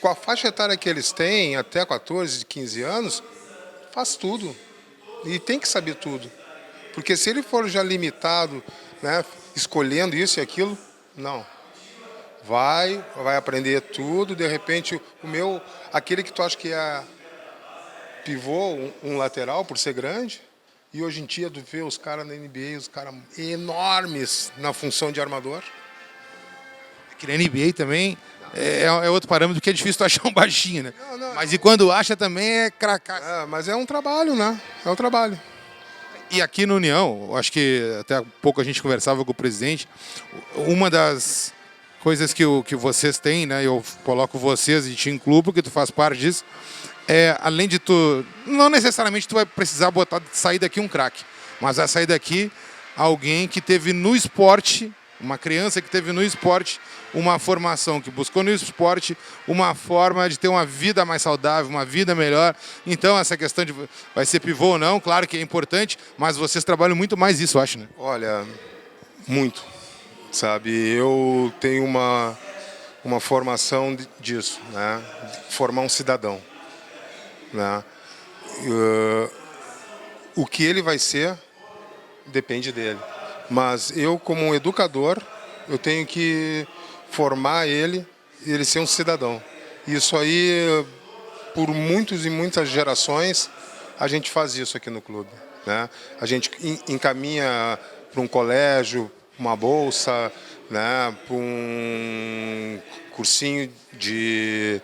com a faixa etária que eles têm, até 14, 15 anos, faz tudo. E tem que saber tudo. Porque se ele for já limitado, né, escolhendo isso e aquilo, não. Vai aprender tudo, de repente aquele que tu acha que é pivô, um lateral por ser grande, e hoje em dia tu vê os caras na NBA, os caras enormes na função de armador. Que na NBA também é outro parâmetro que é difícil tu achar um baixinho, né? Não. Mas e quando acha também é cracar. Mas é um trabalho, né? É um trabalho. E aqui no União, acho que até há pouco a gente conversava com o presidente, uma das coisas que vocês têm, né? Eu coloco vocês e te incluo porque tu faz parte disso. Além de tu, não necessariamente tu vai precisar sair daqui um craque, mas vai sair daqui alguém que teve no esporte, uma criança que teve no esporte uma formação, que buscou no esporte uma forma de ter uma vida mais saudável, uma vida melhor. Então essa questão de vai ser pivô ou não, claro que é importante, mas vocês trabalham muito mais isso, eu acho, né? Olha, muito, sabe? Eu tenho uma formação disso, né? Formar um cidadão, né? O que ele vai ser depende dele. Mas eu, como um educador, Eu tenho que formar ele e ele ser um cidadão. Isso aí, por muitas e muitas gerações, a gente faz isso aqui no clube, né? A gente encaminha para um colégio, uma bolsa, né? Para um cursinho de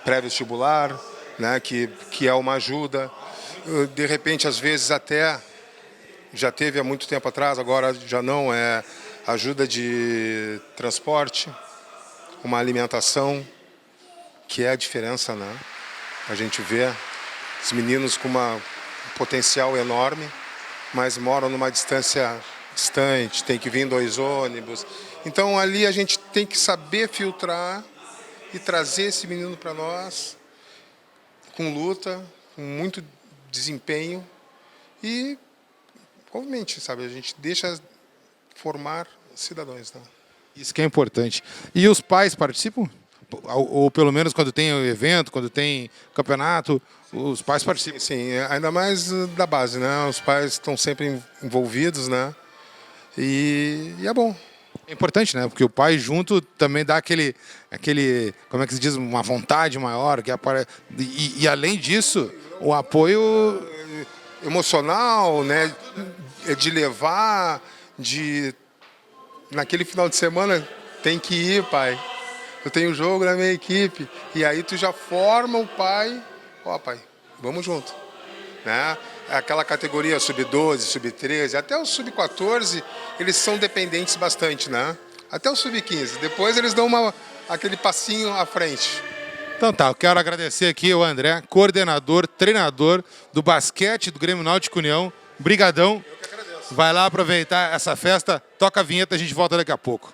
pré-vestibular, né? Que é uma ajuda. De repente, às vezes até, já teve há muito tempo atrás, agora já não, é ajuda de transporte, uma alimentação, que é a diferença, né? A gente vê os meninos com um potencial enorme, mas moram numa distância distante, tem que vir 2 ônibus. Então ali a gente tem que saber filtrar e trazer esse menino para nós com luta, com muito desempenho e, obviamente, sabe, a gente deixa formar cidadãos, né? Isso que é importante. E os pais participam? Ou pelo menos quando tem evento, quando tem campeonato, os pais participam? Sim, ainda mais da base, né? Os pais estão sempre envolvidos, né? E é bom. É importante, né? Porque o pai junto também dá aquele como é que se diz, uma vontade maior. E além disso, o apoio emocional, né? De levar, naquele final de semana, tem que ir, pai. Eu tenho jogo na minha equipe. E aí tu já forma o pai. Ó, pai, vamos junto. Né? Aquela categoria sub-12, sub-13, até o sub-14, eles são dependentes bastante, né? Até o sub-15. Depois eles dão aquele passinho à frente. Então tá, eu quero agradecer aqui o André, coordenador, treinador do basquete do Grêmio Náutico União. Brigadão. Eu que agradeço. Vai lá aproveitar essa festa, toca a vinheta, a gente volta daqui a pouco.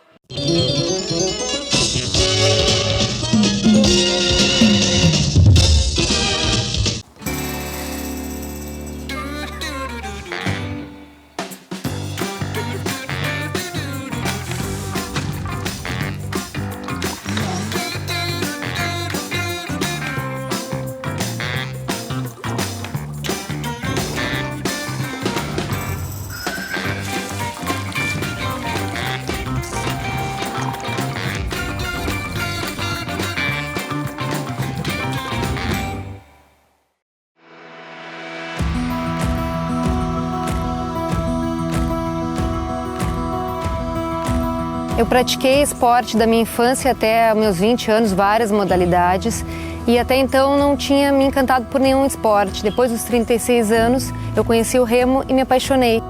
Eu pratiquei esporte da minha infância até meus 20 anos, várias modalidades, e até então não tinha me encantado por nenhum esporte. Depois dos 36 anos, eu conheci o remo e me apaixonei.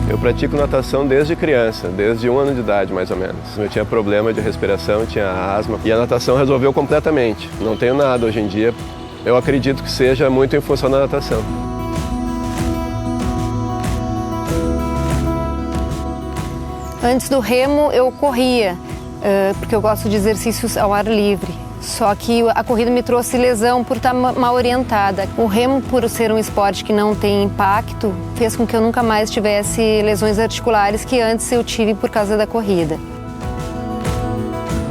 Eu pratico natação desde criança, desde 1 ano de idade mais ou menos. Eu tinha problema de respiração, tinha asma, e a natação resolveu completamente. Não tenho nada hoje em dia. Eu acredito que seja muito em função da natação. Antes do remo eu corria, porque eu gosto de exercícios ao ar livre. Só que a corrida me trouxe lesão por estar mal orientada. O remo, por ser um esporte que não tem impacto, fez com que eu nunca mais tivesse lesões articulares que antes eu tive por causa da corrida.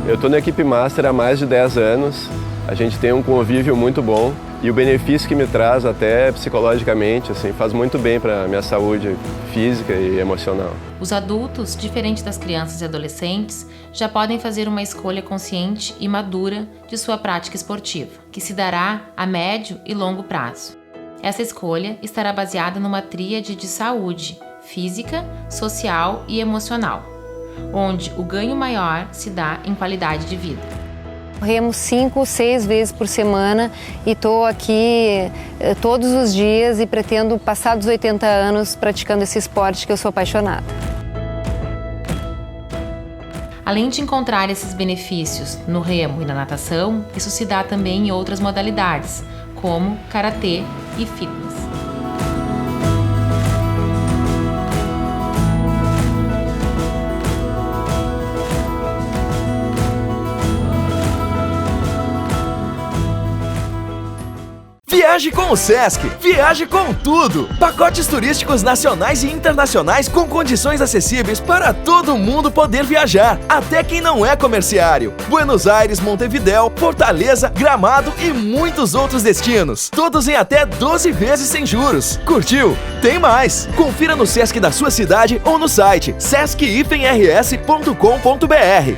Eu estou na equipe Master há mais de 10 anos. A gente tem um convívio muito bom e o benefício que me traz até psicologicamente assim, faz muito bem para a minha saúde física e emocional. Os adultos, diferente das crianças e adolescentes, já podem fazer uma escolha consciente e madura de sua prática esportiva, que se dará a médio e longo prazo. Essa escolha estará baseada numa tríade de saúde física, social e emocional, onde o ganho maior se dá em qualidade de vida. Remo 5, 6 vezes por semana e estou aqui todos os dias e pretendo passar dos 80 anos praticando esse esporte que eu sou apaixonada. Além de encontrar esses benefícios no remo e na natação, isso se dá também em outras modalidades, como karatê e fitness. Viaje com o Sesc, viaje com tudo! Pacotes turísticos nacionais e internacionais com condições acessíveis para todo mundo poder viajar, até quem não é comerciário. Buenos Aires, Montevidéu, Fortaleza, Gramado e muitos outros destinos. Todos em até 12 vezes sem juros. Curtiu? Tem mais! Confira no Sesc da sua cidade ou no site sesc-rs.com.br.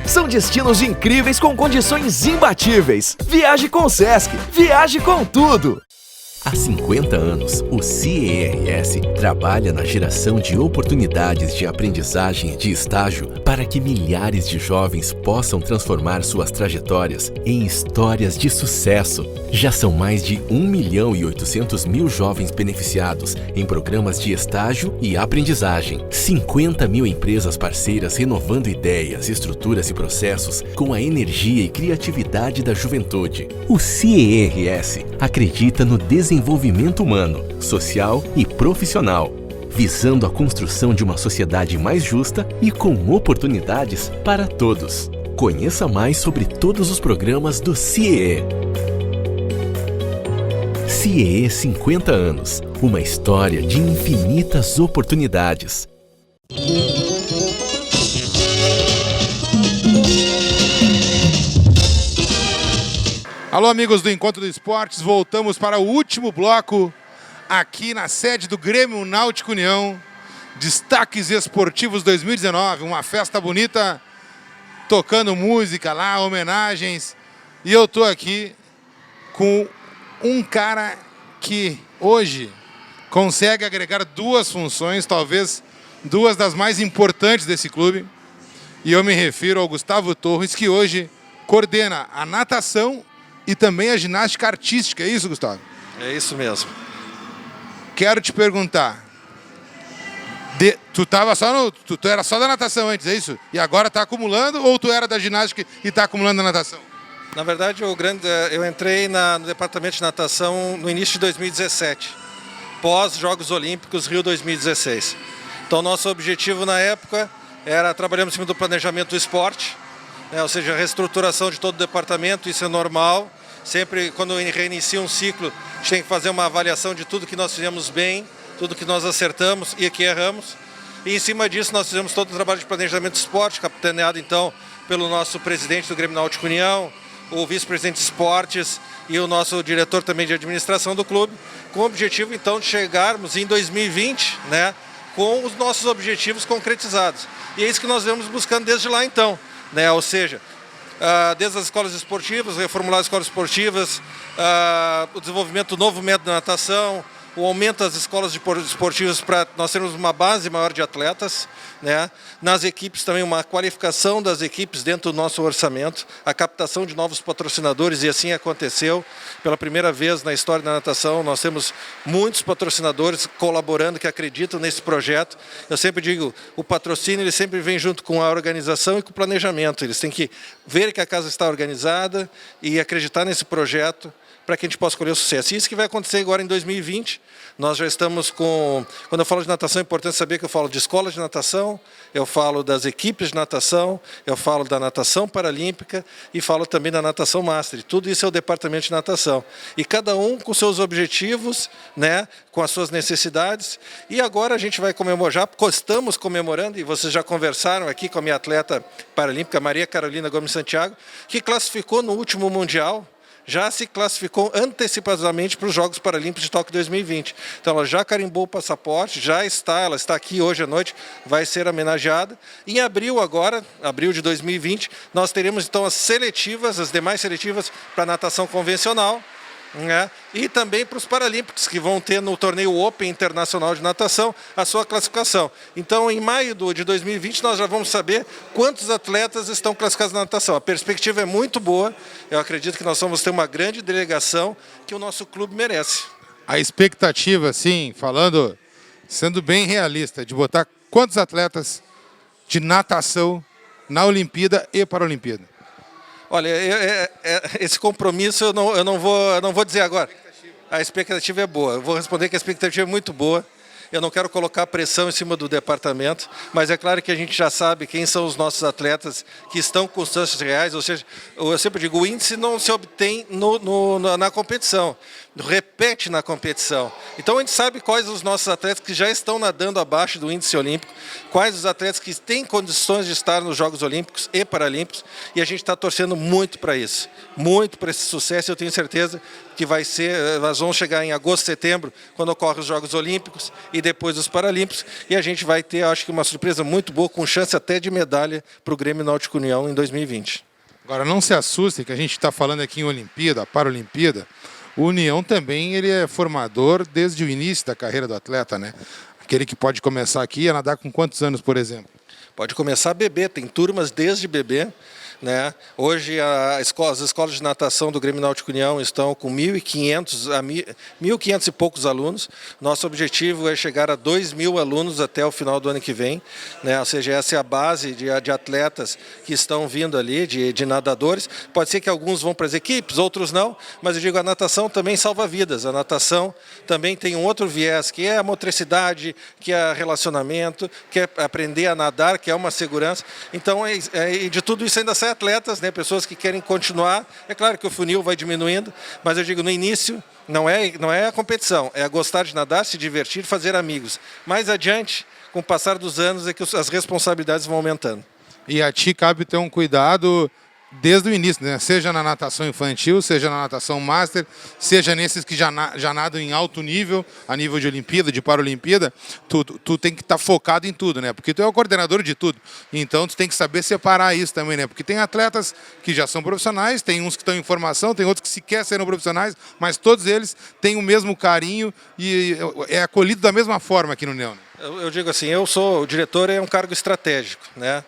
São destinos incríveis com condições imbatíveis. Viaje com o Sesc, viaje com tudo! Há 50 anos, o CIERS trabalha na geração de oportunidades de aprendizagem e de estágio para que milhares de jovens possam transformar suas trajetórias em histórias de sucesso. Já são mais de 1.800.000 jovens beneficiados em programas de estágio e aprendizagem. 50 mil empresas parceiras renovando ideias, estruturas e processos com a energia e criatividade da juventude. O CIERS acredita no desenvolvimento humano, social e profissional, visando a construção de uma sociedade mais justa e com oportunidades para todos. Conheça mais sobre todos os programas do CIEE. CIEE 50 anos, uma história de infinitas oportunidades. Alô, amigos do Encontro do Esportes, voltamos para o último bloco aqui na sede do Grêmio Náutico União. Destaques Esportivos 2019, uma festa bonita, tocando música lá, homenagens. E eu tô aqui com um cara que hoje consegue agregar duas funções, talvez duas das mais importantes desse clube. E eu me refiro ao Gustavo Torres, que hoje coordena a natação e também a ginástica artística. É isso, Gustavo? É isso mesmo. Quero te perguntar, tu era só da natação antes, é isso? E agora está acumulando, ou tu era da ginástica e está acumulando a natação? Na verdade, eu entrei no departamento de natação no início de 2017, pós Jogos Olímpicos Rio 2016. Então, nosso objetivo na época era trabalhar em cima do planejamento do esporte, ou seja, a reestruturação de todo o departamento. Isso é normal. Sempre quando reinicia um ciclo, a gente tem que fazer uma avaliação de tudo que nós fizemos bem, tudo que nós acertamos e que erramos. E em cima disso nós fizemos todo o trabalho de planejamento do esporte, capitaneado então pelo nosso presidente do Grêmio Náutico União, o vice-presidente de esportes e o nosso diretor também de administração do clube, com o objetivo então de chegarmos em 2020, com os nossos objetivos concretizados. E é isso que nós vemos buscando desde lá então. Ou seja, desde as escolas esportivas, reformular as escolas esportivas, o desenvolvimento do novo método de natação, o aumento das escolas esportivas para nós termos uma base maior de atletas, nas equipes também uma qualificação das equipes dentro do nosso orçamento, a captação de novos patrocinadores, e assim aconteceu. Pela primeira vez na história da natação, nós temos muitos patrocinadores colaborando, que acreditam nesse projeto. Eu sempre digo, o patrocínio ele sempre vem junto com a organização e com o planejamento. Eles têm que ver que a casa está organizada e acreditar nesse projeto para que a gente possa colher o sucesso. E isso que vai acontecer agora em 2020. Nós já estamos com... Quando eu falo de natação, é importante saber que eu falo de escola de natação, eu falo das equipes de natação, eu falo da natação paralímpica e falo também da natação master. Tudo isso é o departamento de natação. E cada um com seus objetivos, com as suas necessidades. E agora a gente vai comemorar, já estamos comemorando, e vocês já conversaram aqui com a minha atleta paralímpica, Maria Carolina Gomes Santiago, que classificou no último Mundial, já se classificou antecipadamente para os Jogos Paralímpicos de Tóquio 2020. Então ela já carimbou o passaporte, ela está aqui hoje à noite, vai ser homenageada. Em abril agora, abril de 2020, nós teremos então as seletivas, as demais seletivas para natação convencional, e também para os Paralímpicos, que vão ter no torneio Open Internacional de Natação a sua classificação. Então, em maio de 2020, nós já vamos saber quantos atletas estão classificados na natação. A perspectiva é muito boa, eu acredito que nós vamos ter uma grande delegação que o nosso clube merece. A expectativa, sim, sendo bem realista, de botar quantos atletas de natação na Olimpíada e Paralimpíada? Olha, esse compromisso eu não vou dizer agora. A expectativa é boa. Eu vou responder que a expectativa é muito boa. Eu não quero colocar pressão em cima do departamento, mas é claro que a gente já sabe quem são os nossos atletas que estão com constâncias reais, ou seja, eu sempre digo, o índice não se obtém na competição, repete na competição. Então a gente sabe quais os nossos atletas que já estão nadando abaixo do índice olímpico, quais os atletas que têm condições de estar nos Jogos Olímpicos e Paralímpicos, e a gente está torcendo muito para isso, muito para esse sucesso. Eu tenho certeza que nós vamos chegar em agosto, setembro, quando ocorrem os Jogos Olímpicos e depois os Paralímpicos, e a gente vai ter, acho que, uma surpresa muito boa, com chance até de medalha para o Grêmio Náutico União em 2020. Agora, não se assustem que a gente está falando aqui em Olimpíada, Paralimpíada. O União também ele é formador desde o início da carreira do atleta, né? Aquele que pode começar aqui a nadar com quantos anos, por exemplo? Pode começar bebê, tem turmas desde bebê. Né? Hoje as escolas de natação do Grêmio Náutico União estão com 1.500 e poucos alunos. Nosso objetivo é chegar a 2.000 alunos até o final do ano que vem, né? Ou seja, essa é a base de atletas que estão vindo ali, de nadadores. Pode ser que alguns vão para as equipes, outros não, mas eu digo, a natação também salva vidas. A natação também tem um outro viés, que é a motricidade, que é relacionamento, que é aprender a nadar, que é uma segurança. Então, de tudo isso ainda sai atletas, né, pessoas que querem continuar. É claro que o funil vai diminuindo, mas eu digo, no início não é a competição, é a gostar de nadar, se divertir, fazer amigos. Mais adiante, com o passar dos anos, é que as responsabilidades vão aumentando. E a ti cabe ter um cuidado desde o início, né? Seja na natação infantil, seja na natação master, seja nesses que já nadam em alto nível, a nível de Olimpíada, de Paralimpíada, tu tem que estar focado em tudo, né? Porque tu é o coordenador de tudo. Então tu tem que saber separar isso também, né? Porque tem atletas que já são profissionais, tem uns que estão em formação, tem outros que sequer serão profissionais, mas todos eles têm o mesmo carinho e é acolhido da mesma forma aqui no União. Eu digo assim, o diretor é um cargo estratégico, né?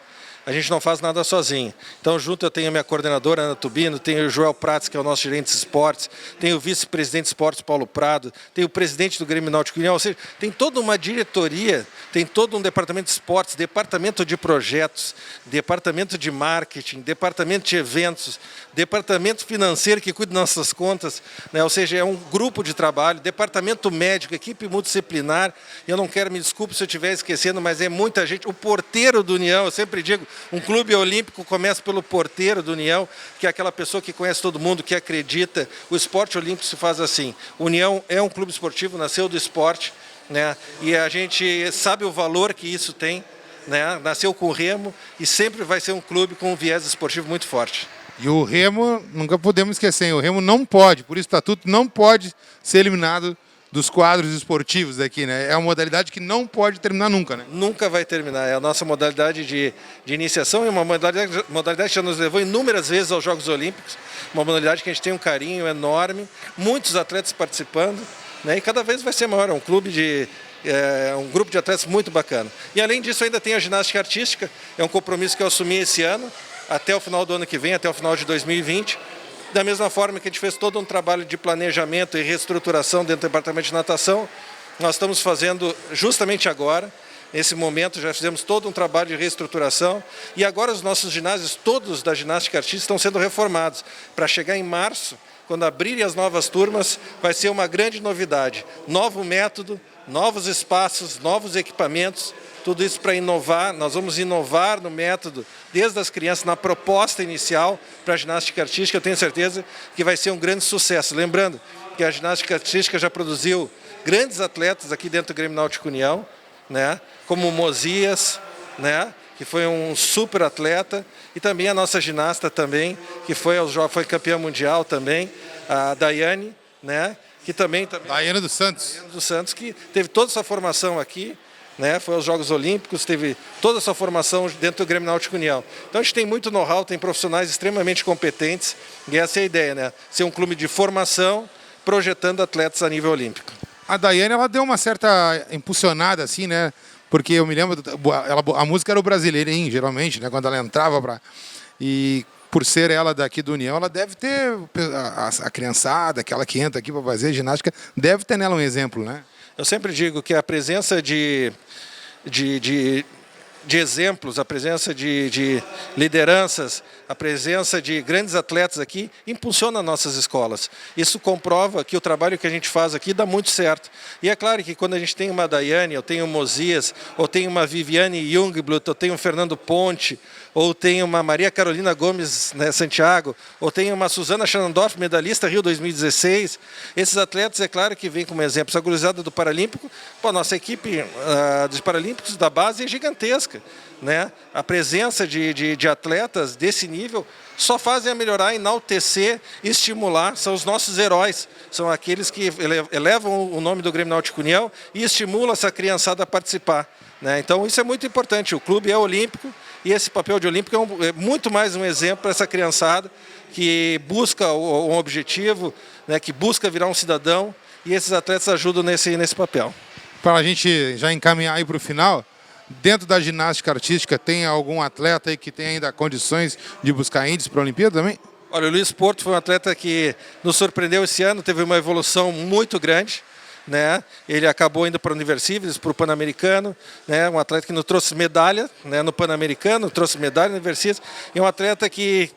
A gente não faz nada sozinho. Então, junto eu tenho a minha coordenadora, Ana Tubino, tenho o Joel Prats, que é o nosso gerente de esportes, tenho o vice-presidente de esportes, Paulo Prado, tenho o presidente do Grêmio Náutico União, ou seja, tem toda uma diretoria, tem todo um departamento de esportes, departamento de projetos, departamento de marketing, departamento de eventos, departamento financeiro que cuida das nossas contas, né? Ou seja, é um grupo de trabalho, departamento médico, equipe multidisciplinar. Eu não quero, me desculpe se eu estiver esquecendo, mas é muita gente. O porteiro do União, eu sempre digo, um clube olímpico começa pelo porteiro do União, que é aquela pessoa que conhece todo mundo, que acredita. O esporte olímpico se faz assim. O União é um clube esportivo, nasceu do esporte, né? E a gente sabe o valor que isso tem, né? Nasceu com o Remo e sempre vai ser um clube com um viés esportivo muito forte. E o Remo, nunca podemos esquecer, hein? O Remo não pode, por estatuto, não pode ser eliminado dos quadros esportivos aqui, né? É uma modalidade que não pode terminar nunca, né? Nunca vai terminar. É a nossa modalidade de iniciação, é uma modalidade que já nos levou inúmeras vezes aos Jogos Olímpicos, uma modalidade que a gente tem um carinho enorme, muitos atletas participando, né? E cada vez vai ser maior. É um clube um grupo de atletas muito bacana. E além disso, ainda tem a ginástica artística, é um compromisso que eu assumi esse ano, até o final do ano que vem, até o final de 2020. Da mesma forma que a gente fez todo um trabalho de planejamento e reestruturação dentro do departamento de natação, nós estamos fazendo justamente agora, nesse momento, já fizemos todo um trabalho de reestruturação e agora os nossos ginásios, todos da ginástica artística, estão sendo reformados. Para chegar em março, quando abrirem as novas turmas, vai ser uma grande novidade. Novo método, novos espaços, novos equipamentos, tudo isso para inovar. Nós vamos inovar no método, desde as crianças, na proposta inicial para a ginástica artística. Eu tenho certeza que vai ser um grande sucesso. Lembrando que a ginástica artística já produziu grandes atletas aqui dentro do Grêmio Náutico União, né? Como o Mosias, né? Que foi um super atleta, e também a nossa ginasta também, que foi campeã mundial também, a Daiane, né? Que também Daiane dos Santos. Daiane dos Santos, que teve toda essa formação aqui, né? Foi aos Jogos Olímpicos, teve toda essa formação dentro do Grêmio Náutico União. Então a gente tem muito know-how, tem profissionais extremamente competentes, e essa é a ideia, né? Ser um clube de formação, projetando atletas a nível olímpico. A Daiane, ela deu uma certa impulsionada, assim, né? Porque eu me lembro, a música era o Brasileirinho, geralmente, né? Quando ela entrava para... E por ser ela daqui do União, ela deve ter... A criançada, aquela que entra aqui para fazer ginástica, deve ter nela um exemplo, né? Eu sempre digo que a presença de de exemplos, a presença de lideranças, a presença de grandes atletas aqui, impulsiona nossas escolas. Isso comprova que o trabalho que a gente faz aqui dá muito certo. E é claro que quando a gente tem uma Daiane, ou tem um Mosias, ou tem uma Viviane Jungblut, ou tem um Fernando Ponte, ou tem uma Maria Carolina Gomes, né, Santiago, ou tem uma Suzana Schanendorf, medalhista Rio 2016. Esses atletas, é claro que vêm como exemplo. Essa gurizada do Paralímpico, pô, nossa equipe dos Paralímpicos da base é gigantesca, né? A presença de atletas desse nível só fazem a melhorar, enaltecer, estimular. São os nossos heróis, são aqueles que elevam o nome do Grêmio Náutico União e estimulam essa criançada a participar, né? Então isso é muito importante. O clube é olímpico e esse papel de olímpico é muito mais um exemplo para essa criançada que busca um objetivo, né, que busca virar um cidadão, e esses atletas ajudam nesse papel. Para a gente já encaminhar aí para o final, dentro da ginástica artística, tem algum atleta aí que tem ainda condições de buscar índice para a Olimpíada também? Olha, o Luiz Porto foi um atleta que nos surpreendeu esse ano, teve uma evolução muito grande, né? Ele acabou indo para o Universivers, para o Pan-Americano, né? Um atleta que nos trouxe medalha, né, no Pan-Americano, trouxe medalha no Universivers, e um atleta que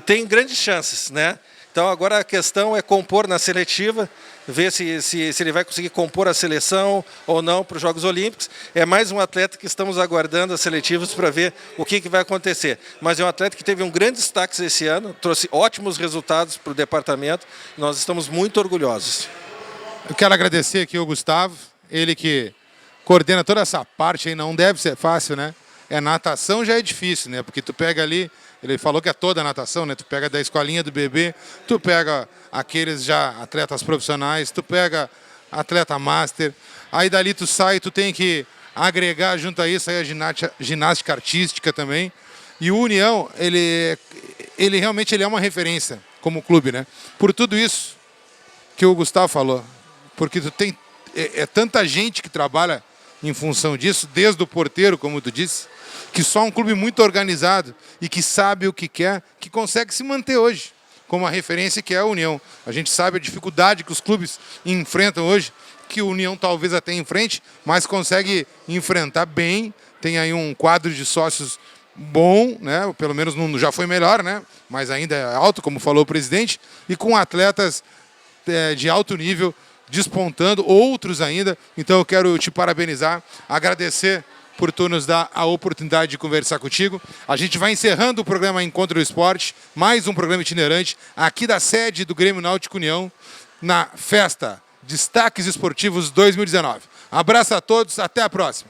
tem grandes chances, né? Então agora a questão é compor na seletiva, ver se ele vai conseguir compor a seleção ou não para os Jogos Olímpicos. É mais um atleta que estamos aguardando as seletivas para ver o que vai acontecer. Mas é um atleta que teve um grande destaque esse ano, trouxe ótimos resultados para o departamento, e nós estamos muito orgulhosos. Eu quero agradecer aqui ao Gustavo, ele que coordena toda essa parte aí, não deve ser fácil, né? Natação já é difícil, né? Porque tu pega ali, ele falou que é toda a natação, né? Tu pega da escolinha do bebê, tu pega aqueles já atletas profissionais, tu pega atleta master, aí dali tu sai, tu tem que agregar junto a isso aí a ginástica artística também. E o União, ele realmente é uma referência como clube, né? Por tudo isso que o Gustavo falou, porque tu tem tanta gente que trabalha em função disso, desde o porteiro, como tu disse, que só um clube muito organizado e que sabe o que quer, que consegue se manter hoje como a referência que é a União. A gente sabe a dificuldade que os clubes enfrentam hoje, que o União talvez até enfrente, mas consegue enfrentar bem, tem aí um quadro de sócios bom, né? Pelo menos já foi melhor, né? Mas ainda é alto, como falou o presidente, e com atletas de alto nível despontando, outros ainda. Então eu quero te parabenizar, agradecer por tu nos dar a oportunidade de conversar contigo. A gente vai encerrando o programa Encontro do Esporte, mais um programa itinerante, aqui da sede do Grêmio Náutico União, na festa Destaques Esportivos 2019. Abraço a todos, até a próxima.